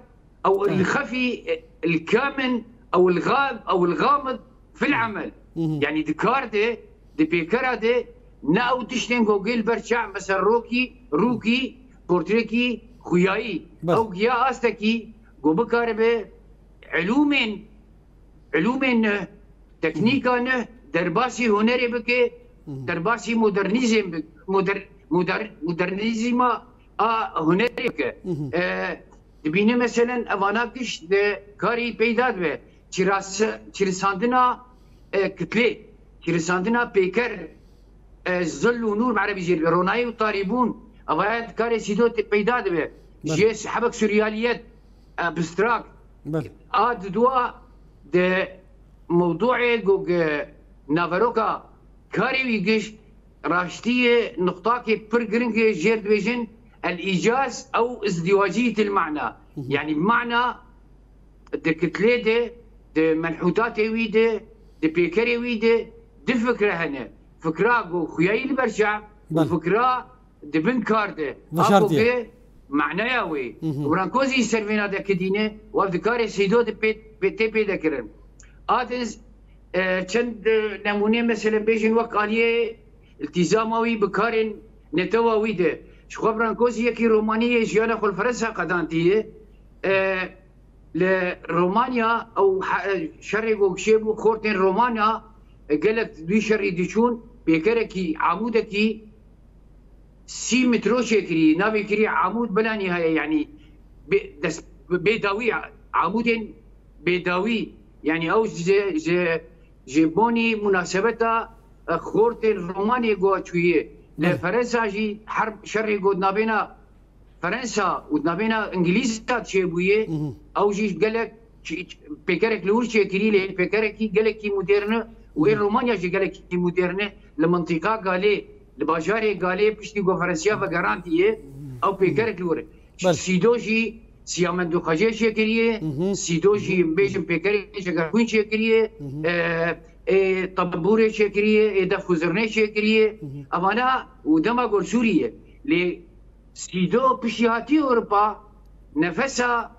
او الخفي الكامن او الغاب او الغامض في العمل يعني دكار دي بيكرا دي ناو تشتين جوجل برشا مثلا روكي بورتريكي خياي او يا استكي جو بكاربه علومين تكنيكا درباسي هنري بكي درباسي مودرنيزم مودرنيزم هنري بكي دبینه مثلا اواناکش ده کاری پیدا به چرساندنا کتله چرساندنا پیکر زل و نور عربی جیر رونایی و طاربون اوایت کاری سیدو پیدا به جیس حبک سوریالیت ابستراكت آد دوا ده موضوع جوج نافاروكا كاري ويجيش راشتيه نقطة برجرينج جير ديفيجن الإيجاز أو ازدواجية المعنى يعني بمعنى دكتليدة دي منحوتات ويدة دي بيكري ويدة دي فكرة هنا فكرة جو خياي البرشع وفكرة دي بنكاردة أبوكي معناها وي ورانكوزي سيرفينا دا كدينة وابدكاري سيدو دي بيتي بيدا كرن آدنز چند نمونه مثلا بيجن وقاليه التزاموي بكارن نتوا ويدة شخوا برانكوزي يكي رومانية جيانا خل فرنسا قدانتيه لرومانيا او شرق وكشيبو خورتين رومانيا قالك دوي شري ديشون بيكركي عمودكي 6 مترو شكري نابي كري عمود بلا نهاية يعني بيداوي عمود بيداوي يعني او جيبوني مناسبتها خورتين رومانيا جوا شويه لفرنسا جي حرب شري قد نابينا فرنسا ونابينا انجليزا تشيبويه او جي قالك بيكرك لور شكري لي بيكرك قالك مودرن وين رومانيا جي قالك مودرن لمنطقه قالي لباجاري قالي بشتي جو فرنسيا فغارانتيه او بيكرك لور سيدوجي سيامندو خاجي شكريه سيدوجي بيجم بيكرك شكركوين شكريه طبوري شكريه دفوزرني شكريه امانا ودما قول سوريا لي سيدو بشياتي اوروبا نفسها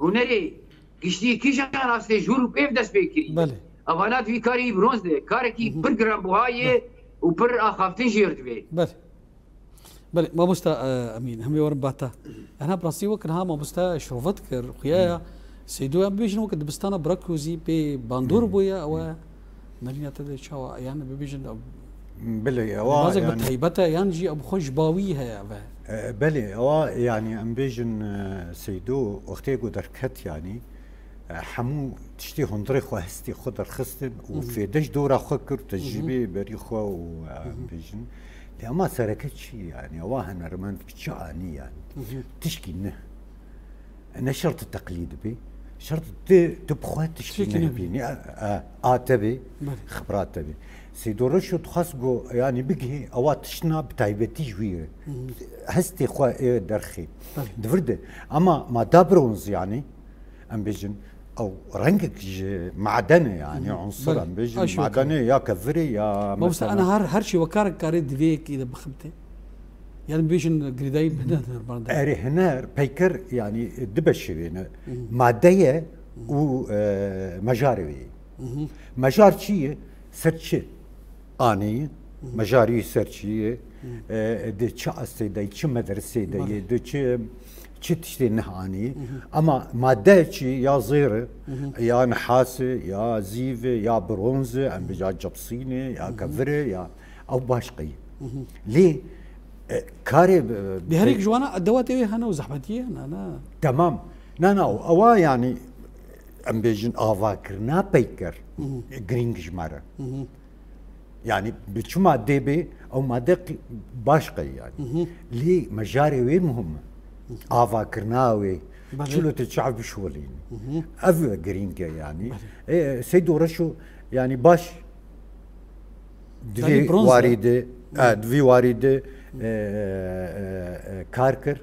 هنري كشتي كيشان راستي جورو بيف داس بيكري بله امانا في كاري برونز دي كاركي برجرام بوهاي وبر اخافتين جيرت بي بله ما مستا امين هم يورباتا انا براسي وكنها ما مستا شروفتك خيايا سيدو بيجن وقت بستانا براكوزي بي باندور بويا او نرينا تدري شو يعني بيجن بله يعني بتهيبتها ينجي ابو خوش باويها يا بله يعني ام بيجن سيدو وقتيقو دركت يعني حمو تشتي هندريخ وهستي خضر خستن وفي دش دورة خكر تجربي بريخوا وبيجن لأما سركت شي يعني واهن رمان بتشعاني يعني تشكي نه شرط التقليد بي شرط تبخوات تشكي نه بيني تبي خبرات تبي سيدو رشو تخصقو يعني بقي اوات تشنا بتايبتي جويره هستي خوا درخي دفرده اما ما دابرونز يعني ام بيجن او رنجك معدنه يعني عنصر ام بيجن معدنه يا كفري يا مثلا انا هرشي وكارك كاريد فيك اذا بخمته يعني بيجن قريداي اري هنا بيكر يعني دبشرينا ماديه ومجاري مجار شيء سرتش اني مجاری سرچیه ده چه استیدی چه مدرسه دی ده چه تشتی نهانی اما ماده چی یا زیره یا نحاسه یا زیوه یا برونزه ام بجا جبسینه یا کفره یا او باشقی ليه كاري بهريك جوانا الدوات هنا وزحمتيه انا تمام نا اوا يعني ام بيجن افاكرنا بيكر جرينج جمره يعني بتشما ديبي او مادق باشقي يعني لي مجاري وين مهمه افاكرناوي شلو تشعب بشولين افا جرينج يعني سيدو رشو يعني باش دوی وارده دوی وارده کارکر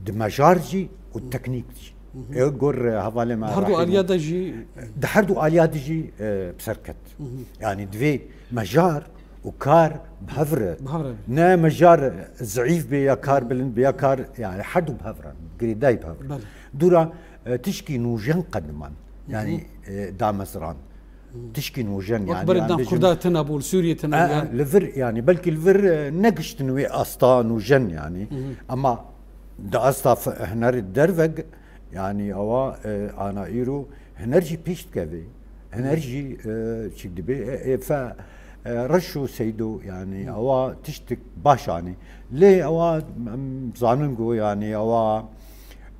دمجارجی و تکنیکجی اقول حواله ما هردو آلیادجی هردو آلیادجی بسركت يعني دوی مجار وكار بهفرة نا مجار ضعيف بيا كار بلند بيا كار يعني حدو بهفرة قريداي بهفرة دورا تشكي نوجن قدمان يعني دامزران تشكي نوجن يعني اكبر دام كردات تنابول سوريا تنابول لفر يعني بلكي الفر نقش تنوي اسطا نوجن يعني اما دا اسطا هنر الدرفق يعني اوا انا ايرو هنرجي بيشت كافي هنرجي شي دبي ف رشو سيدو يعني اوا تشتك باش يعني ليه اوا زاننغو يعني اوا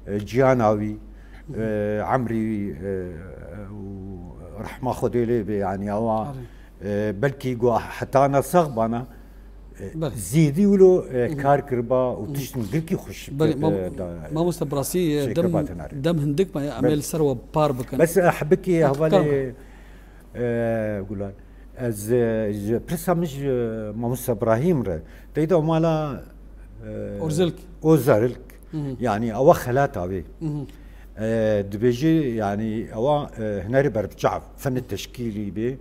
جياناوي عمري رحمه خديلي يعني هو بلكي جو حتى انا صغبنا زيدي ولو كار كربا وتشتم قلكي خش ما مستبراسي دم هندك ما يعمل سروه بار بكن بس احبكي هوالي قول از برسا مش موسى ابراهيم ر تيدا مالا اورزلك يعني او خلاتا بي دبيجي يعني او هنري برجع فن التشكيلي بي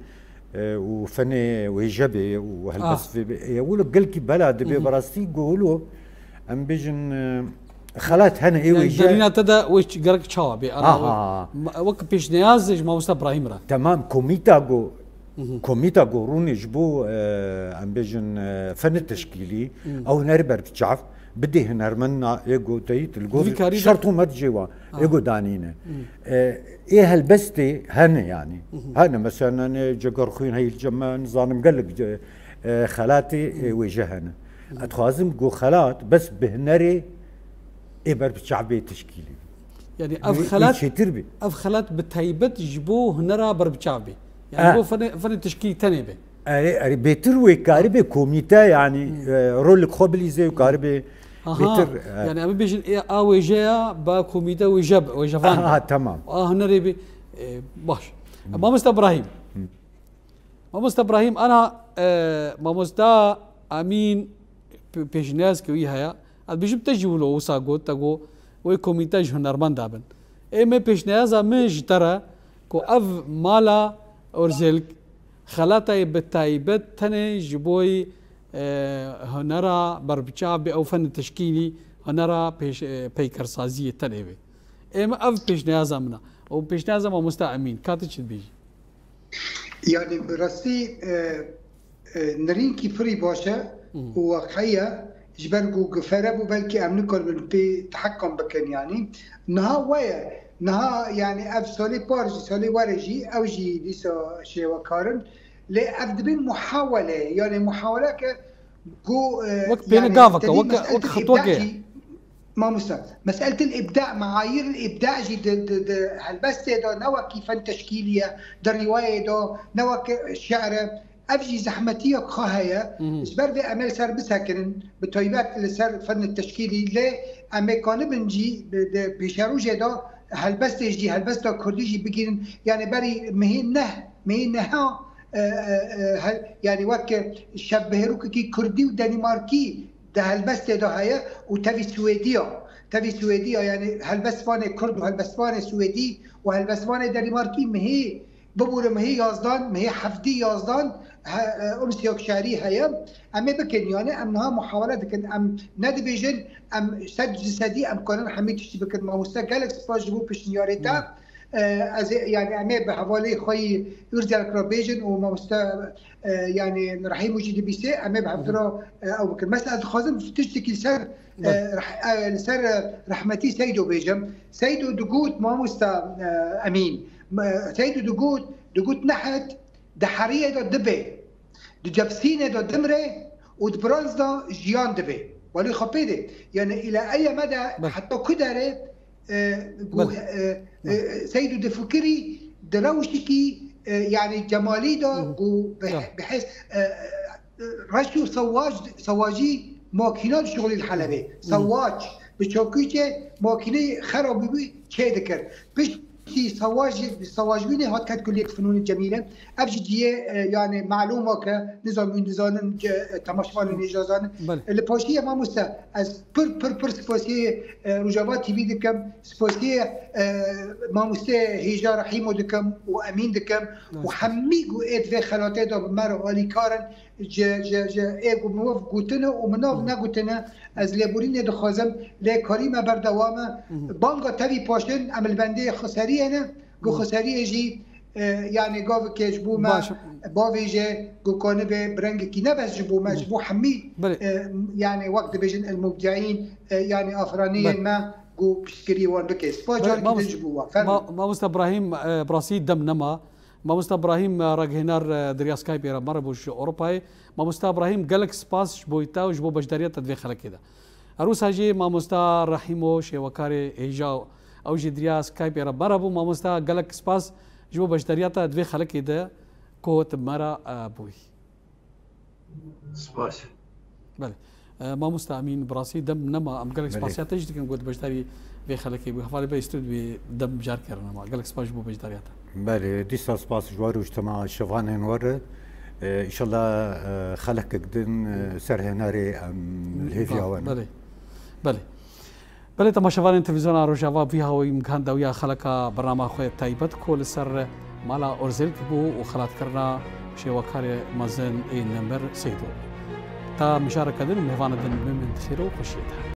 وفن ويجبي وهالبس يقولوا قلكي بلا دبي براستي يقولوا ام بيجن خلات هنا اي ويجا دلينا تدا ويش قرك تشاوبي انا وقت بيش نيازج ما موسى ابراهيم را تمام كوميتا جو روني جبو ام بيجن فن التشكيلي او هنري برجع بدي هنر منا يجو تيت الجو شرطو ما تجوا يجو دانينا ايه هالبستي هن يعني هن مثلا جقر خوين هي الجماعه نظام مقلق خالاتي وجهنا اتخازم جو خالات بس بهنري ابر بشعبي تشكيلي يعني اف خالات بتهيبت جبو هنرا بربشعبي يعني هو فن تشكيل تنبه اري بيتروي كاربي كوميتا يعني رول خوبليزي وكاربي بيتر يعني ابي بيجن وجايا با كوميتا وجفان تمام هنري باش ما مست ابراهيم انا ما مستا امين بيجناز كوي هيا بيجب تجولو وساغو تاغو وي كوميتا هنرمند دابن ما بيجناز مش ترى كو اف مالا اورزلك خلاتي بالتايبت تني جبوي هنرا بربشابي او فن تشكيلي هنرا بيكر سازيه تنيبي اما اف بيشنازا منا او بيشنازا ما مستعمين كاتش بيجي يعني براسي نرين كي فري باشا وواقعيه جبرقو قفربو بلكي امنكر بالتحكم بكن يعني نها ويا نها يعني اف سولي بارجي سولي ورجي او جي ليسا شي وكارن لا افدبين محاوله يعني محاوله جو وقت بين قافك وقت خطوه جايه ما مستوى مساله الابداع معايير الابداع جي هالبس ده نوع كيف تشكيليه ده روايه ده نوع شعر افجي زحمتيه خاهيه جبر في امل سر بسكن بتويبات لسر فن التشكيلي لا امكان بنجي بشروجه ده هالبس جي هالبس ده كردي جي بجين يعني بري مهنه يعني وك شبهروك كي كردي ودنماركي ده هالبس ده هيا وتبي سويديا يعني هالبسوانه كرد وهالبسوانه سويدي وهالبسوانه دنماركي مهي ببور مهي يازدان مهي حفدي يازدان امسيوك شعري هيا اما بكن يعني امنها محاولات كن ام ندي بيجن ام سد جسدي ام قانون حميد تشتي بكن ما مستقلك سباج بو بشنياريتا از يعني امي بحوالي خوي يرزل كرابيجن وما مست يعني رحيم وجدي بيسي امي بحضره او بكر مساله خازم تشتكي سر سر رحمتي سيدو بيجم سيدو دقوت ما مست امين سيدو دقوت نحت دحريه دو دبي دجبسينه دو دمره ودبرانز دا جيان دبي ولي خبيدي يعني الى اي مدى حتى كدره سيدو دفكري دروشكي يعني جمالي دا بحيث رشو سواجي ماكينات شغل الحلبة سواج بشوكيشه ماكينه خرابي بي چه ذكر بش سواج بيني هات كانت كلية الفنون الجميلة أبجي يعني معلومة كنظام نظام تماشفان النجازان الباشية ما مسا از پر سپاسية رجابات تبي دكم سپاسية ما مسا هجار رحيم دكم وأمين دكم وحميقو إيد في خلاطة دا بمرو آلي كارن جا إيقو موف قوتنا ومناف نقوتنا از لبورين دخوازم لكاريما بردوامة بانگا تاوي پاشن عمل بنده خساري أنا جو خساري جي يعني قاف كيجبو ما باويجي جو كانبه برنگ كي نبس جبو ما جبو حمي يعني وقت بيجن المبدعين يعني أفرانيا ما جو بشكري وان بكيس باجار كي تجبوها ما مست إبراهيم براسي دم نما ما مست إبراهيم رجهنار دريا سكايب يرا مرة بوش أوروباي ما مست إبراهيم جالك سباس جبويتا وجبو بجدارية تدفع خلق كده أروس هاجي ما مست رحيمو شوكاري هيجاو أو جدريا سكايب يرا مرة بو ما مست جالك سباس جبو بجدارية تدفع خلق كده كوت مرة بوي سباس بله ما مست أمين براسي دم نما أم جالك سباسيات تجد كن قد بجداري في خلق كده حوالي بيستود بدم جار كرنا ما جالك سباس جبو بجدارية بله ديسا سباس جوار واجتماع شفانين ورد ان شاء الله خلق قدن سرهناري الهيفيا بله بله تماشاوان تلفزيون روجاوا فيها ويمكن دويا خلق برنامج خوي تايبت كل سر مالا اورزل كبو وخلات كرنا شي وكاري مازن اي نمبر سيدو تا مشاركه دن مهوانا دن من خيرو خشيتها